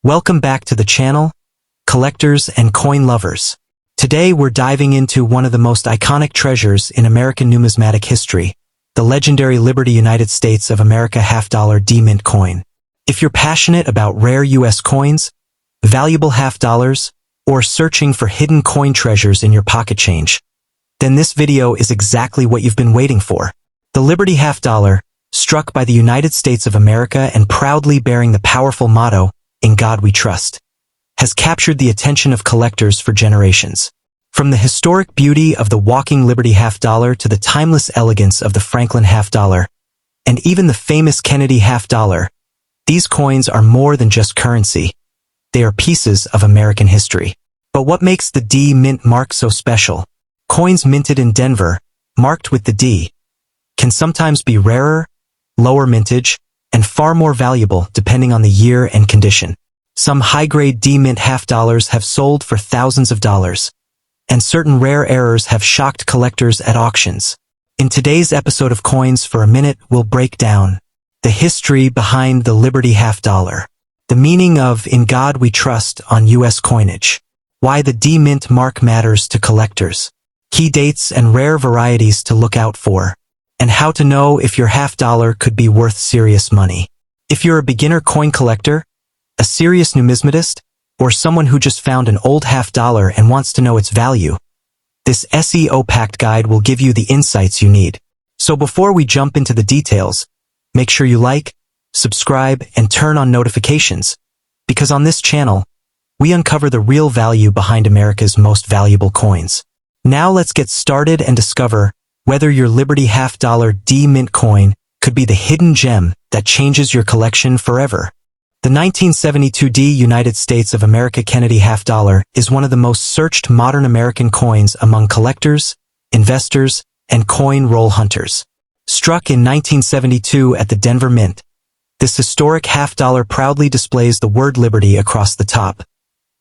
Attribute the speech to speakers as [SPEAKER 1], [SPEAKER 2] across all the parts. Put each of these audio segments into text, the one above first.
[SPEAKER 1] Welcome back to the channel, collectors and coin lovers. Today we're diving into one of the most iconic treasures in American numismatic history, the legendary Liberty United States of America half-dollar D-mint coin. If you're passionate about rare U.S. coins, valuable half-dollars, or searching for hidden coin treasures in your pocket change, then this video is exactly what you've been waiting for. The Liberty half-dollar, struck by the United States of America and proudly bearing the powerful motto, "In God We Trust," has captured the attention of collectors for generations. From the historic beauty of the walking Liberty half-dollar to the timeless elegance of the Franklin half-dollar, and even the famous Kennedy half-dollar, these coins are more than just currency. They are pieces of American history. But what makes the D mint mark so special? Coins minted in Denver, marked with the D, can sometimes be rarer, lower mintage, and far more valuable depending on the year and condition. Some high-grade D-mint half-dollars have sold for thousands of dollars, and certain rare errors have shocked collectors at auctions. In today's episode of Coins for a Minute, we'll break down the history behind the Liberty half-dollar, the meaning of "In God We Trust" on U.S. coinage, why the D-mint mark matters to collectors, key dates and rare varieties to look out for, and how to know if your half-dollar could be worth serious money. If you're a beginner coin collector, a serious numismatist, or someone who just found an old half-dollar and wants to know its value, this SEO-packed guide will give you the insights you need. So before we jump into the details, make sure you like, subscribe, and turn on notifications, because on this channel, we uncover the real value behind America's most valuable coins. Now let's get started and discover whether your Liberty half-dollar D-mint coin could be the hidden gem that changes your collection forever. The 1972 D United States of America Kennedy half-dollar is one of the most searched modern American coins among collectors, investors, and coin roll hunters. Struck in 1972 at the Denver Mint, this historic half-dollar proudly displays the word Liberty across the top,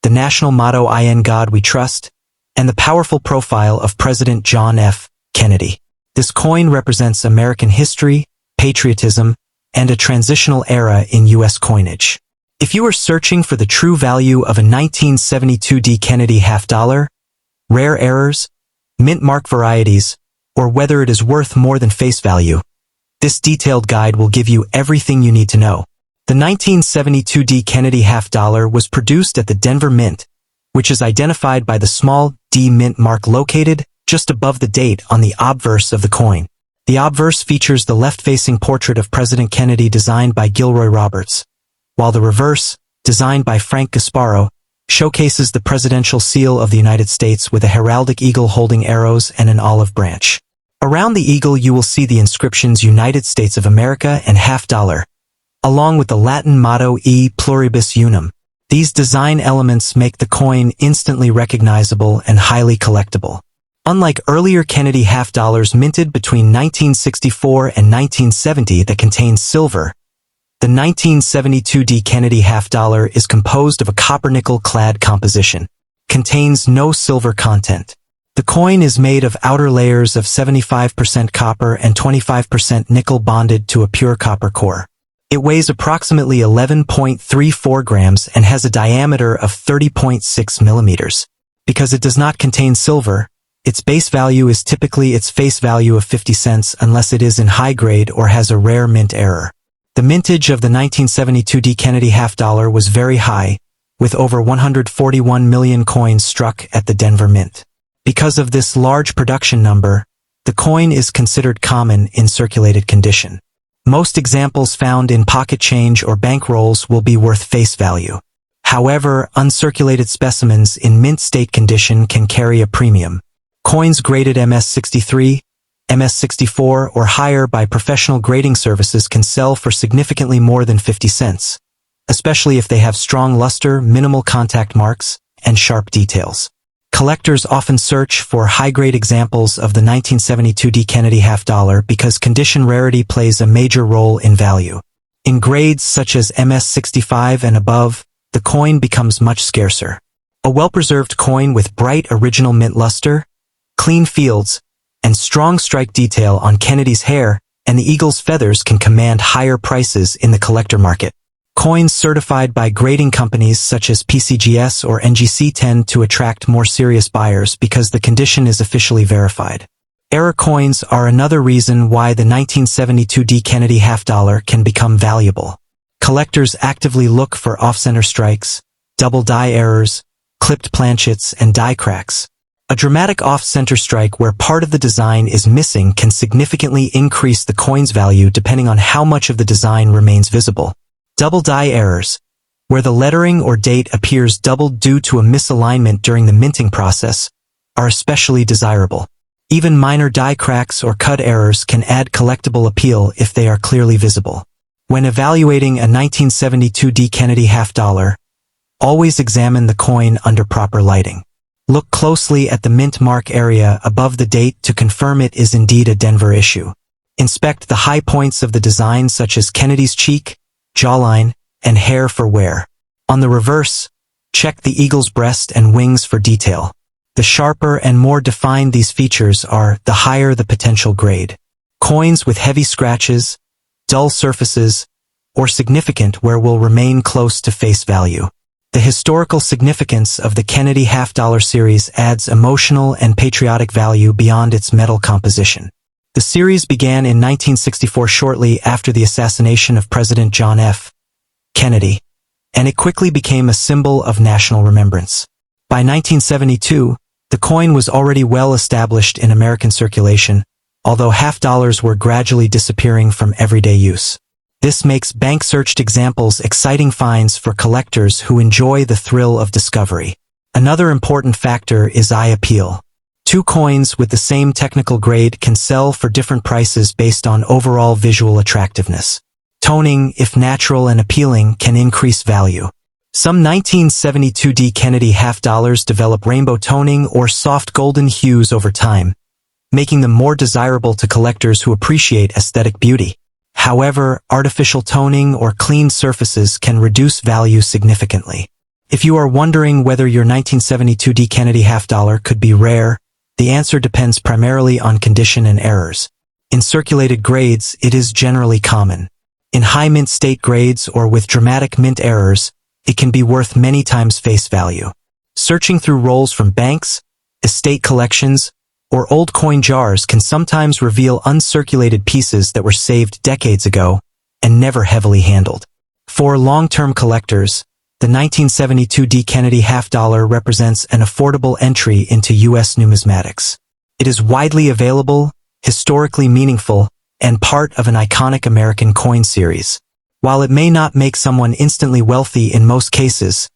[SPEAKER 1] the national motto "In God We Trust," and the powerful profile of President John F. Kennedy. This coin represents American history, patriotism, and a transitional era in U.S. coinage. If you are searching for the true value of a 1972 D Kennedy half-dollar, rare errors, mint mark varieties, or whether it is worth more than face value, this detailed guide will give you everything you need to know. The 1972 D Kennedy half-dollar was produced at the Denver Mint, which is identified by the small D mint mark located just above the date on the obverse of the coin. The obverse features the left-facing portrait of President Kennedy designed by Gilroy Roberts, while the reverse, designed by Frank Gasparo, showcases the presidential seal of the United States with a heraldic eagle holding arrows and an olive branch. Around the eagle you will see the inscriptions "United States of America" and half-dollar, along with the Latin motto "E pluribus unum." These design elements make the coin instantly recognizable and highly collectible. Unlike earlier Kennedy half-dollars minted between 1964 and 1970 that contained silver, the 1972 D Kennedy half-dollar is composed of a copper-nickel clad composition, contains no silver content. The coin is made of outer layers of 75% copper and 25% nickel bonded to a pure copper core. It weighs approximately 11.34 grams and has a diameter of 30.6 millimeters. Because it does not contain silver, its base value is typically its face value of 50 cents unless it is in high grade or has a rare mint error. The mintage of the 1972 D Kennedy half-dollar was very high, with over 141 million coins struck at the Denver Mint. Because of this large production number, the coin is considered common in circulated condition. Most examples found in pocket change or bank rolls will be worth face value. However, uncirculated specimens in mint state condition can carry a premium. Coins graded MS63, MS64 or higher by professional grading services can sell for significantly more than 50 cents, especially if they have strong luster, minimal contact marks, and sharp details. Collectors often search for high-grade examples of the 1972 D Kennedy half-dollar because condition rarity plays a major role in value. In grades such as MS65 and above, the coin becomes much scarcer. A well-preserved coin with bright original mint luster, clean fields, and strong strike detail on Kennedy's hair and the eagle's feathers can command higher prices in the collector market. Coins certified by grading companies such as PCGS or NGC tend to attract more serious buyers because the condition is officially verified. Error coins are another reason why the 1972 D Kennedy half-dollar can become valuable. Collectors actively look for off-center strikes, double die errors, clipped planchets, and die cracks. A dramatic off-center strike where part of the design is missing can significantly increase the coin's value depending on how much of the design remains visible. Double die errors, where the lettering or date appears doubled due to a misalignment during the minting process, are especially desirable. Even minor die cracks or cut errors can add collectible appeal if they are clearly visible. When evaluating a 1972 D Kennedy half-dollar, always examine the coin under proper lighting. Look closely at the mint mark area above the date to confirm it is indeed a Denver issue. Inspect the high points of the design such as Kennedy's cheek, jawline, and hair for wear. On the reverse, check the eagle's breast and wings for detail. The sharper and more defined these features are, the higher the potential grade. Coins with heavy scratches, dull surfaces, or significant wear will remain close to face value. The historical significance of the Kennedy half-dollar series adds emotional and patriotic value beyond its metal composition. The series began in 1964 shortly after the assassination of President John F. Kennedy, and it quickly became a symbol of national remembrance. By 1972, the coin was already well established in American circulation, although half-dollars were gradually disappearing from everyday use. This makes bank-searched examples exciting finds for collectors who enjoy the thrill of discovery. Another important factor is eye appeal. Two coins with the same technical grade can sell for different prices based on overall visual attractiveness. Toning, if natural and appealing, can increase value. Some 1972 D Kennedy half-dollars develop rainbow toning or soft golden hues over time, making them more desirable to collectors who appreciate aesthetic beauty. However, artificial toning or cleaned surfaces can reduce value significantly. If you are wondering whether your 1972 D Kennedy half-dollar could be rare, the answer depends primarily on condition and errors. In circulated grades, it is generally common. In high mint state grades or with dramatic mint errors, it can be worth many times face value. Searching through rolls from banks, estate collections, or old coin jars can sometimes reveal uncirculated pieces that were saved decades ago and never heavily handled. For long-term collectors, the 1972 D Kennedy half-dollar represents an affordable entry into U.S. numismatics. It is widely available, historically meaningful, and part of an iconic American coin series. While it may not make someone instantly wealthy in most cases,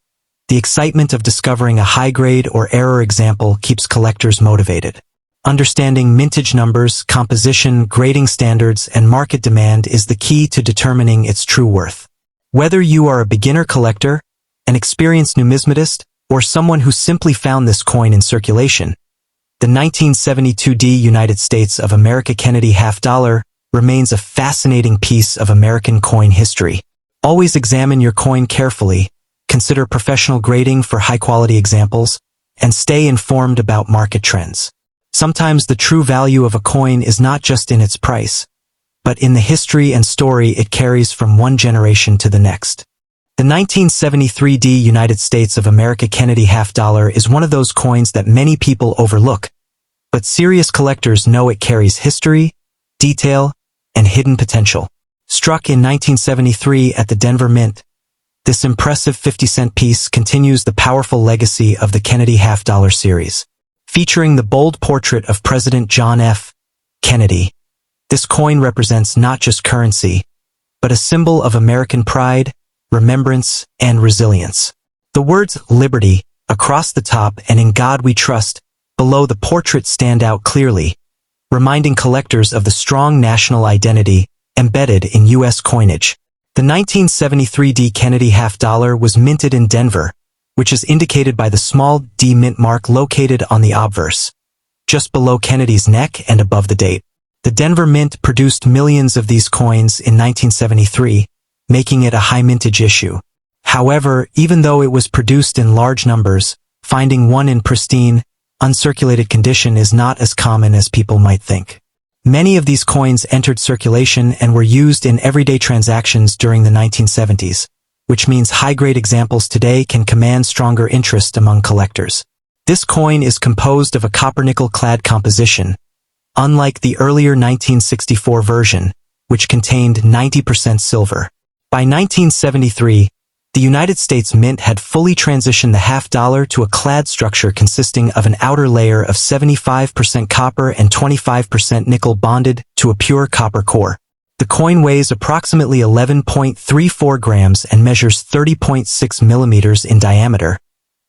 [SPEAKER 1] the excitement of discovering a high-grade or error example keeps collectors motivated. Understanding mintage numbers, composition, grading standards, and market demand is the key to determining its true worth. Whether you are a beginner collector, an experienced numismatist, or someone who simply found this coin in circulation, the 1972 D United States of America Kennedy half-dollar remains a fascinating piece of American coin history. Always examine your coin carefully, consider professional grading for high-quality examples, and stay informed about market trends. Sometimes the true value of a coin is not just in its price, but in the history and story it carries from one generation to the next. The 1973 D United States of America Kennedy half-dollar is one of those coins that many people overlook, but serious collectors know it carries history, detail, and hidden potential. Struck in 1973 at the Denver Mint, this impressive 50-cent piece continues the powerful legacy of the Kennedy half-dollar series. Featuring the bold portrait of President John F. Kennedy, this coin represents not just currency, but a symbol of American pride, remembrance, and resilience. The words "Liberty" across the top and "In God We Trust" below the portrait stand out clearly, reminding collectors of the strong national identity embedded in U.S. coinage. The 1973 D Kennedy half-dollar was minted in Denver, which is indicated by the small D mint mark located on the obverse, just below Kennedy's neck and above the date. The Denver Mint produced millions of these coins in 1973, making it a high mintage issue. However, even though it was produced in large numbers, finding one in pristine, uncirculated condition is not as common as people might think. Many of these coins entered circulation and were used in everyday transactions during the 1970s, which means high-grade examples today can command stronger interest among collectors. This coin is composed of a copper-nickel clad composition, unlike the earlier 1964 version, which contained 90% silver. By 1973, the United States Mint had fully transitioned the half-dollar to a clad structure consisting of an outer layer of 75% copper and 25% nickel bonded to a pure copper core. The coin weighs approximately 11.34 grams and measures 30.6 millimeters in diameter,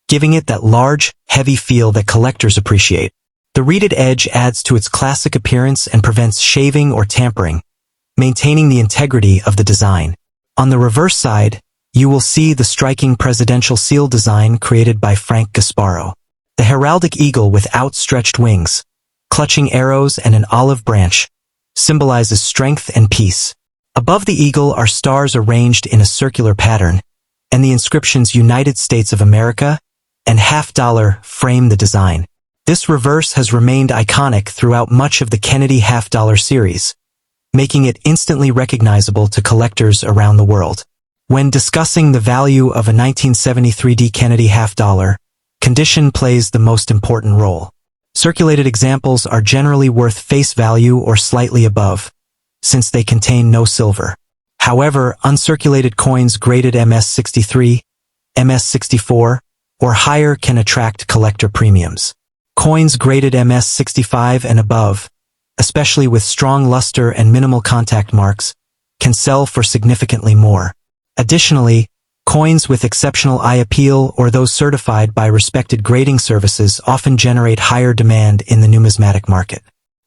[SPEAKER 1] giving it that large, heavy feel that collectors appreciate. The reeded edge adds to its classic appearance and prevents shaving or tampering, maintaining the integrity of the design. On the reverse side, you will see the striking presidential seal design created by Frank Gasparo. The heraldic eagle with outstretched wings, clutching arrows and an olive branch, symbolizes strength and peace. Above the eagle are stars arranged in a circular pattern, and the inscriptions United States of America and half-dollar frame the design. This reverse has remained iconic throughout much of the Kennedy half-dollar series, making it instantly recognizable to collectors around the world. When discussing the value of a 1973 Kennedy half-dollar, condition plays the most important role. Circulated examples are generally worth face value or slightly above, since they contain no silver. However, uncirculated coins graded MS-63, MS-64, or higher can attract collector premiums. Coins graded MS-65 and above, especially with strong luster and minimal contact marks, can sell for significantly more. Additionally, coins with exceptional eye appeal or those certified by respected grading services often generate higher demand in the numismatic market.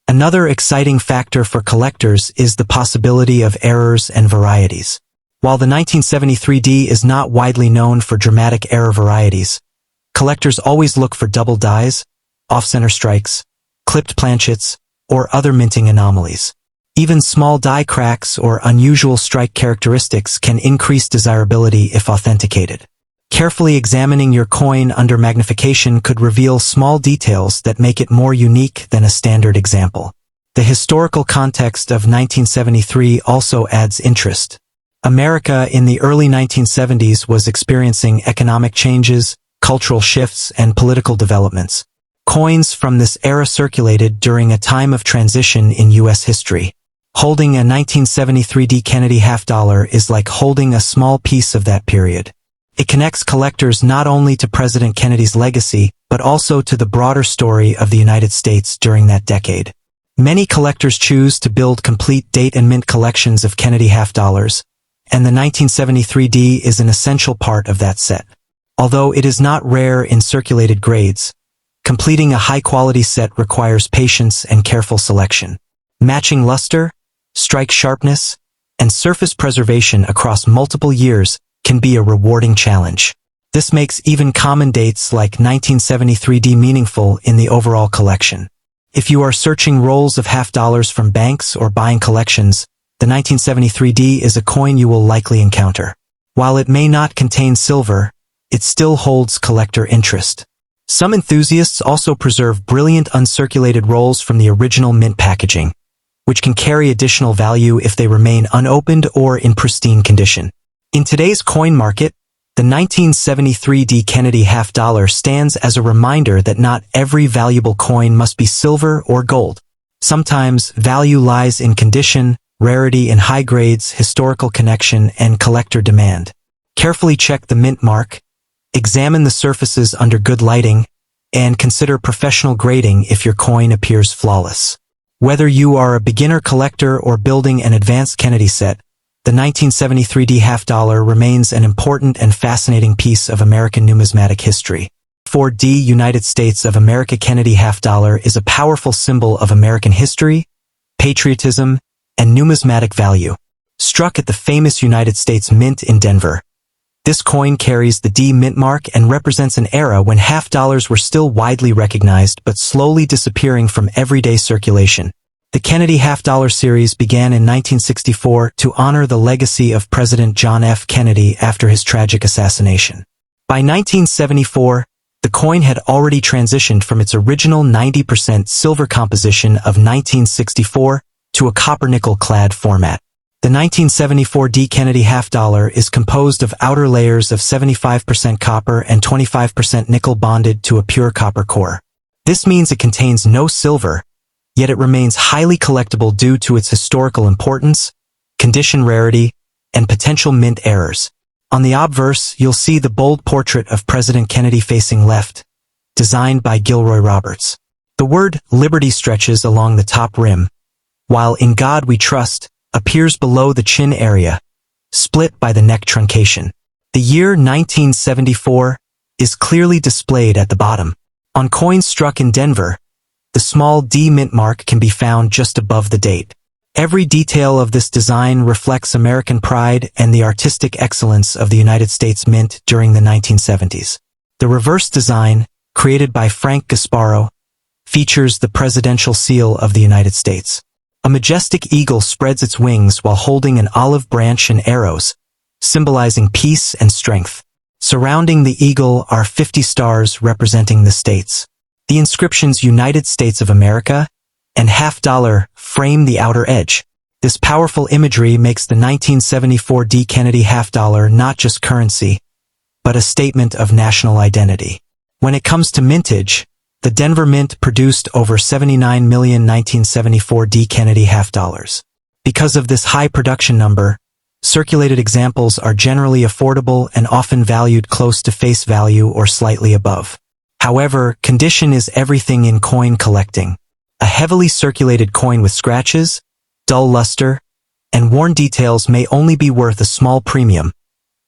[SPEAKER 1] Another exciting factor for collectors is the possibility of errors and varieties. While the 1973D is not widely known for dramatic error varieties, collectors always look for double dies, off-center strikes, clipped planchets, or other minting anomalies. Even small die cracks or unusual strike characteristics can increase desirability if authenticated. Carefully examining your coin under magnification could reveal small details that make it more unique than a standard example. The historical context of 1973 also adds interest. America in the early 1970s was experiencing economic changes, cultural shifts, and political developments. Coins from this era circulated during a time of transition in U.S. history. Holding a 1973 Kennedy half-dollar is like holding a small piece of that period. It connects collectors not only to President Kennedy's legacy, but also to the broader story of the United States during that decade. Many collectors choose to build complete date and mint collections of Kennedy half-dollars, and the 1973D is an essential part of that set. Although it is not rare in circulated grades, completing a high-quality set requires patience and careful selection. Matching luster, strike sharpness, and surface preservation across multiple years can be a rewarding challenge. This makes even common dates like 1973D meaningful in the overall collection. If you are searching rolls of half-dollars from banks or buying collections, the 1973D is a coin you will likely encounter. While it may not contain silver, it still holds collector interest. Some enthusiasts also preserve brilliant uncirculated rolls from the original mint packaging, which can carry additional value if they remain unopened or in pristine condition. In today's coin market, the 1973D Kennedy half-dollar stands as a reminder that not every valuable coin must be silver or gold. Sometimes value lies in condition, rarity in high grades, historical connection, and collector demand. Carefully check the mint mark, examine the surfaces under good lighting, and consider professional grading if your coin appears flawless. Whether you are a beginner collector or building an advanced Kennedy set, the 1973D half-dollar remains an important and fascinating piece of American numismatic history. 4D United States of America Kennedy half-dollar is a powerful symbol of American history, patriotism, and numismatic value. Struck at the famous United States Mint in Denver, this coin carries the D mint mark and represents an era when half-dollars were still widely recognized but slowly disappearing from everyday circulation. The Kennedy half-dollar series began in 1964 to honor the legacy of President John F. Kennedy after his tragic assassination. By 1974, the coin had already transitioned from its original 90% silver composition of 1964 to a copper-nickel clad format. The 1974 D. Kennedy half dollar is composed of outer layers of 75% copper and 25% nickel bonded to a pure copper core. This means it contains no silver, yet it remains highly collectible due to its historical importance, condition rarity, and potential mint errors. On the obverse, you'll see the bold portrait of President Kennedy facing left, designed by Gilroy Roberts. The word Liberty stretches along the top rim, while In God We Trust appears below the chin area, split by the neck truncation. The year 1974 is clearly displayed at the bottom. On coins struck in Denver, the small D mint mark can be found just above the date. Every detail of this design reflects American pride and the artistic excellence of the United States Mint during the 1970s. The reverse design, created by Frank Gasparo, features the presidential seal of the United States. A majestic eagle spreads its wings while holding an olive branch and arrows, symbolizing peace and strength. Surrounding the eagle are 50 stars representing the states. The inscriptions United States of America and half dollar frame the outer edge. This powerful imagery makes the 1974 D. Kennedy half dollar not just currency, but a statement of national identity. When it comes to mintage, the Denver Mint produced over 79 million 1974 D. Kennedy half dollars. Because of this high production number, circulated examples are generally affordable and often valued close to face value or slightly above. However, condition is everything in coin collecting. A heavily circulated coin with scratches, dull luster, and worn details may only be worth a small premium,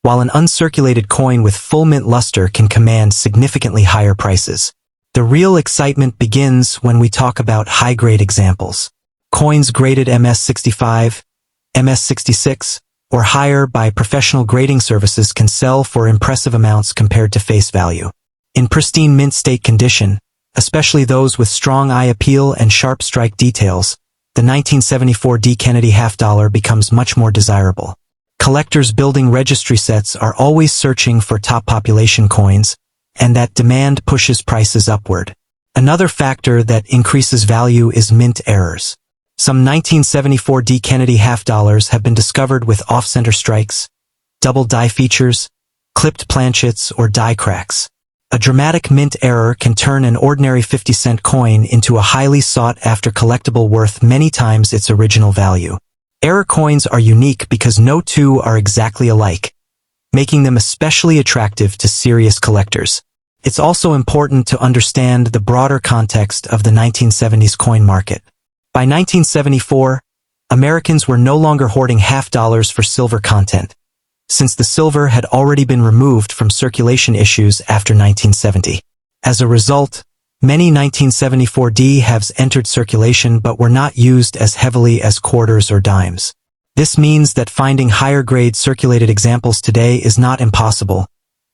[SPEAKER 1] while an uncirculated coin with full mint luster can command significantly higher prices. The real excitement begins when we talk about high-grade examples. Coins graded MS65, MS66, or higher by professional grading services can sell for impressive amounts compared to face value. In pristine mint state condition, especially those with strong eye appeal and sharp strike details, the 1974 D. Kennedy half dollar becomes much more desirable. Collectors building registry sets are always searching for top population coins, and that demand pushes prices upward. Another factor that increases value is mint errors. Some 1974 D. Kennedy half dollars have been discovered with off-center strikes, double die features, clipped planchets, or die cracks. A dramatic mint error can turn an ordinary 50-cent coin into a highly sought-after collectible worth many times its original value. Error coins are unique because no two are exactly alike, making them especially attractive to serious collectors. It's also important to understand the broader context of the 1970s coin market. By 1974, Americans were no longer hoarding half dollars for silver content, since the silver had already been removed from circulation issues after 1970. As a result, many 1974 D halves entered circulation but were not used as heavily as quarters or dimes. This means that finding higher-grade circulated examples today is not impossible,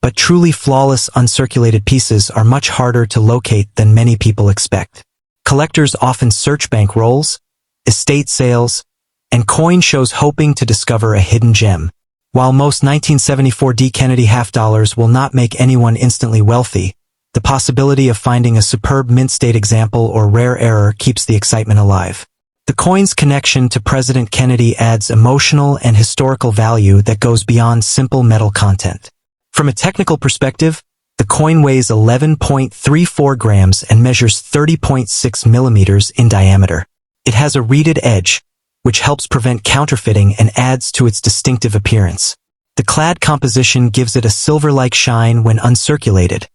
[SPEAKER 1] but truly flawless uncirculated pieces are much harder to locate than many people expect. Collectors often search bank rolls, estate sales, and coin shows hoping to discover a hidden gem. While most 1974 D. Kennedy half dollars will not make anyone instantly wealthy, the possibility of finding a superb mint state example or rare error keeps the excitement alive. The coin's connection to President Kennedy adds emotional and historical value that goes beyond simple metal content. From a technical perspective, the coin weighs 11.34 grams and measures 30.6 millimeters in diameter. It has a reeded edge, which helps prevent counterfeiting and adds to its distinctive appearance. The clad composition gives it a silver-like shine when uncirculated,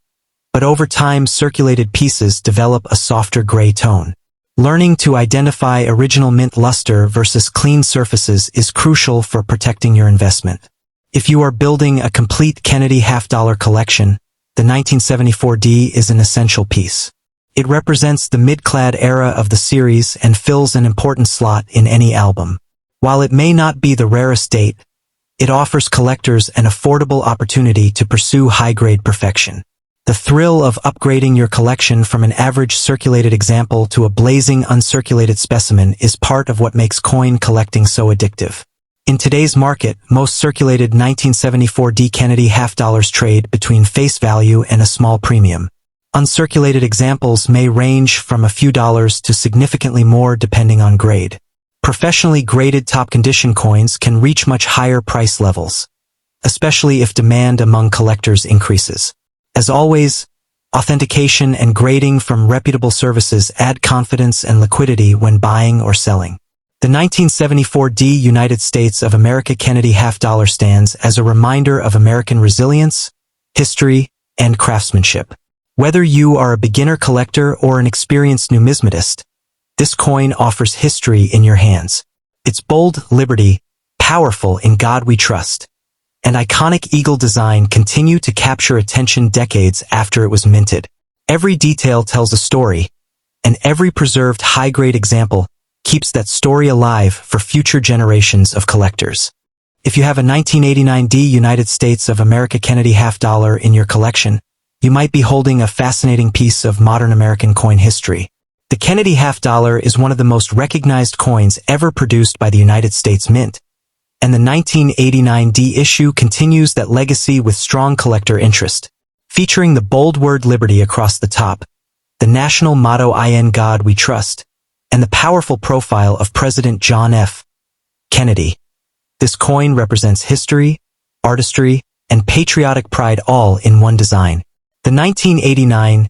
[SPEAKER 1] but over time circulated pieces develop a softer gray tone. Learning to identify original mint luster versus clean surfaces is crucial for protecting your investment. If you are building a complete Kennedy half-dollar collection, the 1974 D is an essential piece. It represents the mid-clad era of the series and fills an important slot in any album. While it may not be the rarest date, it offers collectors an affordable opportunity to pursue high-grade perfection. The thrill of upgrading your collection from an average circulated example to a blazing uncirculated specimen is part of what makes coin collecting so addictive. In today's market, most circulated 1974 D. Kennedy half dollars trade between face value and a small premium. Uncirculated examples may range from a few dollars to significantly more depending on grade. Professionally graded top-condition coins can reach much higher price levels, especially if demand among collectors increases. As always, authentication and grading from reputable services add confidence and liquidity when buying or selling. The 1974 United States of America Kennedy half-dollar stands as a reminder of American resilience, history, and craftsmanship. Whether you are a beginner collector or an experienced numismatist, this coin offers history in your hands. Its bold liberty, powerful in God we trust, and iconic eagle design continue to capture attention decades after it was minted. Every detail tells a story, and every preserved high-grade example keeps that story alive for future generations of collectors. If you have a 1989 United States of America Kennedy half-dollar in your collection, you might be holding a fascinating piece of modern American coin history. The Kennedy half-dollar is one of the most recognized coins ever produced by the United States Mint, and the 1989 issue continues that legacy with strong collector interest. Featuring the bold word liberty across the top, the national motto "In God We Trust," and the powerful profile of President John F. Kennedy. This coin represents history, artistry, and patriotic pride all in one design. The 1989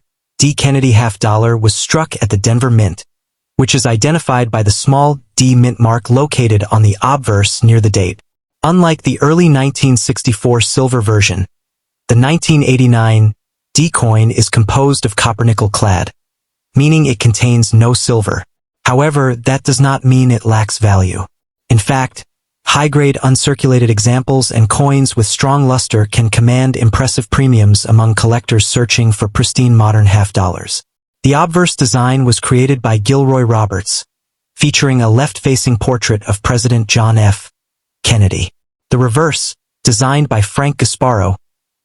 [SPEAKER 1] Kennedy half-dollar was struck at the Denver Mint, which is identified by the small D mint mark located on the obverse near the date. Unlike the early 1964 silver version, the 1989 coin is composed of copper-nickel clad, meaning it contains no silver. However, that does not mean it lacks value. In fact, high-grade uncirculated examples and coins with strong luster can command impressive premiums among collectors searching for pristine modern half-dollars. The obverse design was created by Gilroy Roberts, featuring a left-facing portrait of President John F. Kennedy. The reverse, designed by Frank Gasparo,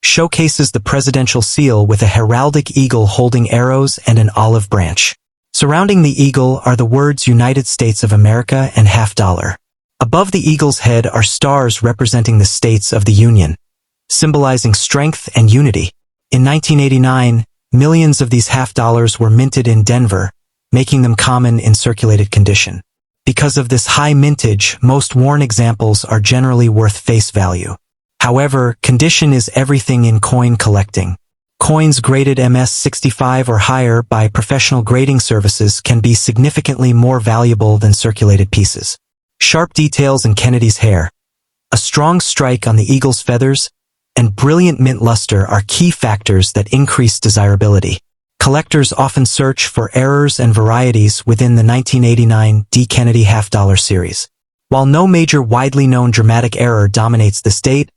[SPEAKER 1] showcases the presidential seal with a heraldic eagle holding arrows and an olive branch. Surrounding the eagle are the words United States of America and half-dollar. Above the eagle's head are stars representing the states of the Union, symbolizing strength and unity. In 1989, millions of these half-dollars were minted in Denver, making them common in circulated condition. Because of this high mintage, most worn examples are generally worth face value. However, condition is everything in coin collecting. Coins graded MS-65 or higher by professional grading services can be significantly more valuable than circulated pieces. Sharp details in Kennedy's hair, a strong strike on the eagle's feathers, and brilliant mint luster are key factors that increase desirability. Collectors often search for errors and varieties within the 1989 Kennedy half-dollar series. While no major widely known dramatic error dominates this date,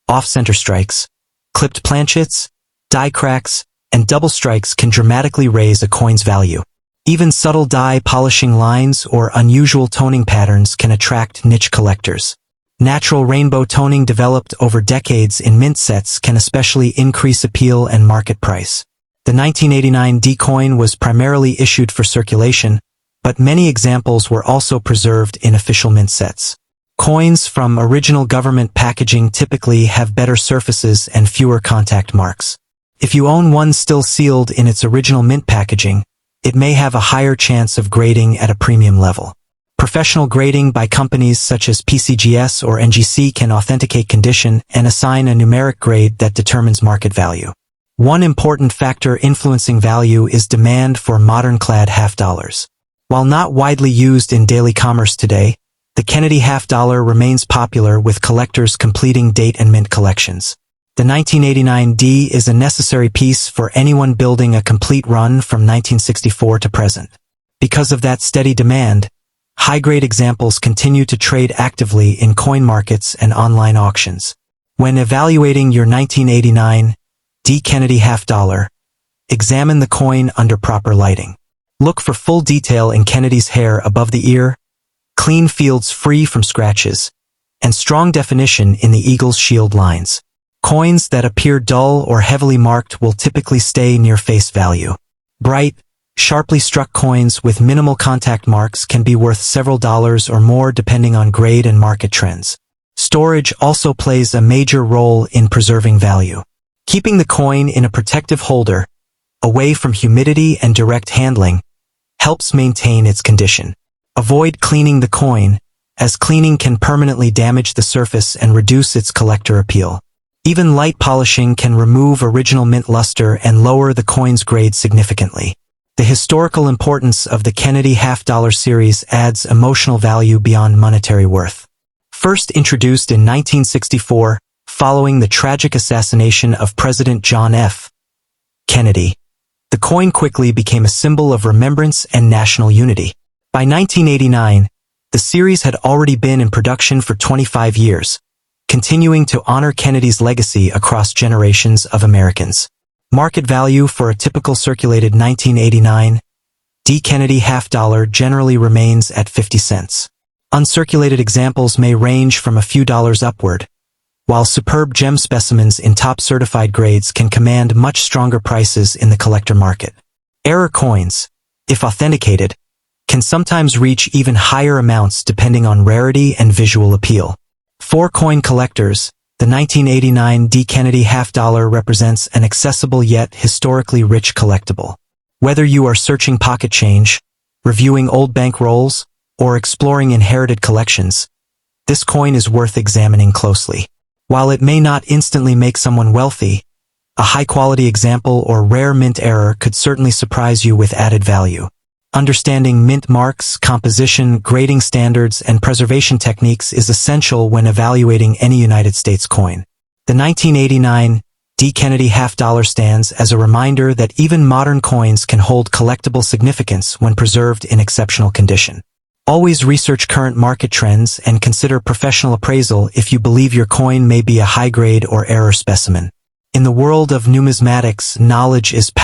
[SPEAKER 1] off-center strikes, clipped planchets, die cracks, and double strikes can dramatically raise a coin's value. Even subtle die polishing lines or unusual toning patterns can attract niche collectors. Natural rainbow toning developed over decades in mint sets can especially increase appeal and market price. The 1989 coin was primarily issued for circulation, but many examples were also preserved in official mint sets. Coins from original government packaging typically have better surfaces and fewer contact marks. If you own one still sealed in its original mint packaging, it may have a higher chance of grading at a premium level. Professional grading by companies such as PCGS or NGC can authenticate condition and assign a numeric grade that determines market value. One important factor influencing value is demand for modern clad half-dollars. While not widely used in daily commerce today, the Kennedy half-dollar remains popular with collectors completing date and mint collections. The 1989 is a necessary piece for anyone building a complete run from 1964 to present. Because of that steady demand, high-grade examples continue to trade actively in coin markets and online auctions. When evaluating your 1989 Kennedy half-dollar, examine the coin under proper lighting. Look for full detail in Kennedy's hair above the ear, clean fields free from scratches, and strong definition in the eagle's shield lines. Coins that appear dull or heavily marked will typically stay near face value. Bright, sharply struck coins with minimal contact marks can be worth several dollars or more depending on grade and market trends. Storage also plays a major role in preserving value. Keeping the coin in a protective holder, away from humidity and direct handling, helps maintain its condition. Avoid cleaning the coin, as cleaning can permanently damage the surface and reduce its collector appeal. Even light polishing can remove original mint luster and lower the coin's grade significantly. The historical importance of the Kennedy half-dollar series adds emotional value beyond monetary worth. First introduced in 1964, following the tragic assassination of President John F. Kennedy, the coin quickly became a symbol of remembrance and national unity. By 1989, the series had already been in production for 25 years, continuing to honor Kennedy's legacy across generations of Americans. Market value for a typical circulated 1989 D. Kennedy half-dollar generally remains at 50 cents. Uncirculated examples may range from a few dollars upward, while superb gem specimens in top certified grades can command much stronger prices in the collector market. Error coins, if authenticated, can sometimes reach even higher amounts depending on rarity and visual appeal. For coin collectors, the 1989 D. Kennedy half-dollar represents an accessible yet historically rich collectible. Whether you are searching pocket change, reviewing old bank rolls, or exploring inherited collections, this coin is worth examining closely. While it may not instantly make someone wealthy, a high-quality example or rare mint error could certainly surprise you with added value. Understanding mint marks, composition, grading standards, and preservation techniques is essential when evaluating any United States coin. The 1989 D. Kennedy half-dollar stands as a reminder that even modern coins can hold collectible significance when preserved in exceptional condition. Always research current market trends and consider professional appraisal if you believe your coin may be a high-grade or error specimen. In the world of numismatics, knowledge is power.